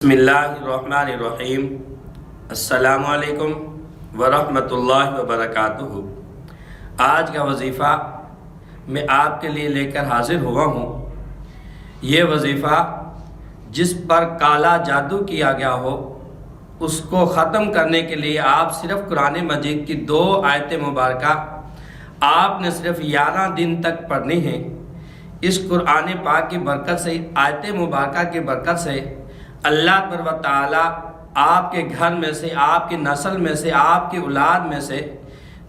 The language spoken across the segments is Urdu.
بسم اللہ الرحمن الرحیم۔ السلام علیکم ورحمۃ اللہ وبرکاتہ۔ آج کا وظیفہ میں آپ کے لیے لے کر حاضر ہوا ہوں۔ یہ وظیفہ جس پر کالا جادو کیا گیا ہو اس کو ختم کرنے کے لیے آپ صرف قرآن مجید کی 2 آیت مبارکہ آپ نے صرف 11 دن تک پڑھنی ہیں۔ اس قرآن پاک کی برکت سے، آیت مبارکہ کی برکت سے اللہ تبارک و تعالیٰ آپ کے گھر میں سے، آپ کی نسل میں سے، آپ کی اولاد میں سے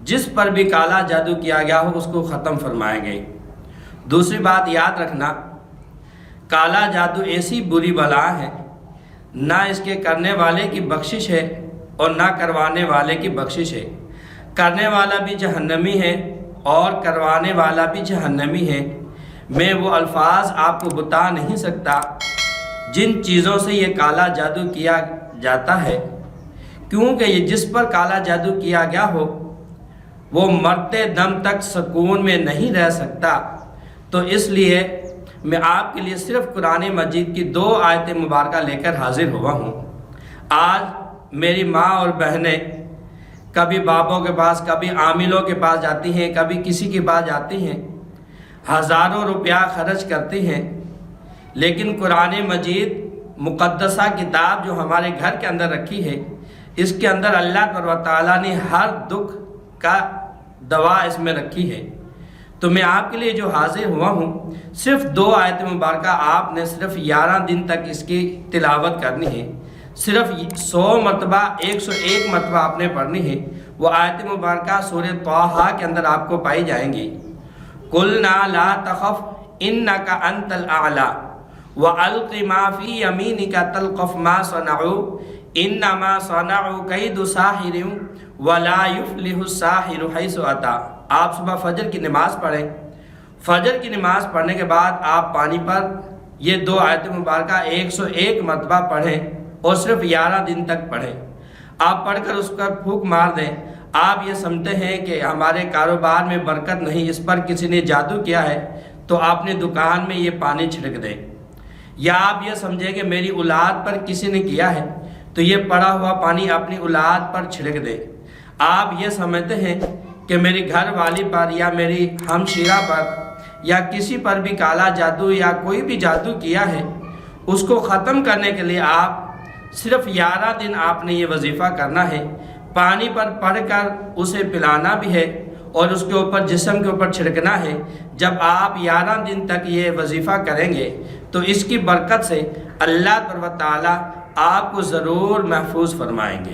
جس پر بھی کالا جادو کیا گیا ہو اس کو ختم فرمائیں گے۔ دوسری بات یاد رکھنا، کالا جادو ایسی بری بلا ہے، نہ اس کے کرنے والے کی بخشش ہے اور نہ کروانے والے کی بخشش ہے۔ کرنے والا بھی جہنمی ہے اور کروانے والا بھی جہنمی ہے۔ میں وہ الفاظ آپ کو بتا نہیں سکتا جن چیزوں سے یہ کالا جادو کیا جاتا ہے، کیونکہ یہ جس پر کالا جادو کیا گیا ہو وہ مرتے دم تک سکون میں نہیں رہ سکتا۔ تو اس لیے میں آپ کے لیے صرف قرآن مجید کی 2 آیت مبارکہ لے کر حاضر ہوا ہوں۔ آج میری ماں اور بہنیں کبھی بابوں کے پاس، کبھی عاملوں کے پاس جاتی ہیں، کبھی کسی کے پاس جاتی ہیں، ہزاروں روپیہ خرچ کرتی ہیں، لیکن قرآن مجید مقدسہ کتاب جو ہمارے گھر کے اندر رکھی ہے، اس کے اندر اللہ تبارک و تعالیٰ نے ہر دکھ کا دوا اس میں رکھی ہے۔ تو میں آپ کے لیے جو حاضر ہوا ہوں، صرف 2 آیت مبارکہ آپ نے صرف 11 دن تک اس کی تلاوت کرنی ہے۔ صرف 100 مرتبہ 101 مرتبہ آپ نے پڑھنی ہے۔ وہ آیت مبارکہ سورہ طٰہٰ کے اندر آپ کو پائی جائیں گی۔ قُلْنَا لَا تَخَفْ إِنَّكَ أَنْتَ الْأَعْلَىٰ وَأَلْقِ مَا فِي يَمِينِكَ تَلْقَفْ مَا صَنَعُوا إِنَّمَا صَنَعُوا كَيْدُ سَاحِرٍ وَلَا يُفْلِحُ السَّاحِرُ حَيْثُ أَتَىٰ۔ آپ صبح فجر کی نماز پڑھیں۔ فجر کی نماز پڑھنے کے بعد آپ پانی پر یہ 2 آیت مبارکہ 101 مرتبہ پڑھیں اور صرف 11 دن تک پڑھیں۔ آپ پڑھ کر اس پر پھونک مار دیں۔ آپ یہ سمجھتے ہیں کہ ہمارے کاروبار میں برکت نہیں، اس پر کسی نے جادو کیا ہے، تو آپ نے دکان میں یہ پانی چھڑک دیں۔ یا آپ یہ سمجھیں کہ میری اولاد پر کسی نے کیا ہے تو یہ پڑا ہوا پانی اپنی اولاد پر چھڑک دیں۔ آپ یہ سمجھتے ہیں کہ میری گھر والی پر یا میری ہمشیرہ پر یا کسی پر بھی کالا جادو یا کوئی بھی جادو کیا ہے، اس کو ختم کرنے کے لیے آپ صرف 11 دن آپ نے یہ وظیفہ کرنا ہے۔ پانی پر پڑھ کر اسے پلانا بھی ہے اور اس کے اوپر جسم کے اوپر چھڑکنا ہے۔ جب آپ 11 دن تک یہ وظیفہ کریں گے تو اس کی برکت سے اللہ تبارک و تعالیٰ آپ کو ضرور محفوظ فرمائیں گے۔